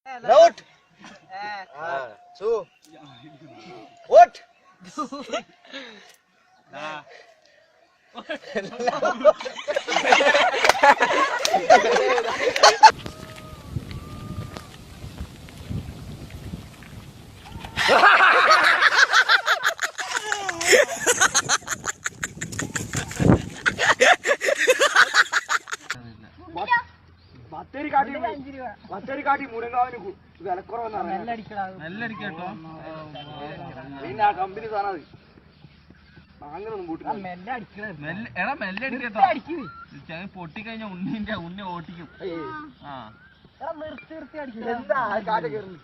Out. So. What? Bathery കാട്ടി മുരങ്ങാവിന് വിലക്കുറവെന്നാണ്. നെല്ലടിക്കട്ടോ പിന്നെ ആ കമ്പനി സാധനം അങ്ങനൊന്നും കൂട്ടി എടാ മെല്ലടിക്കട്ടോ. പൊട്ടിക്കഴിഞ്ഞാ ഉണ്ണി ഓട്ടിക്കും. എന്താ കാറ്റ് കയറുന്നു.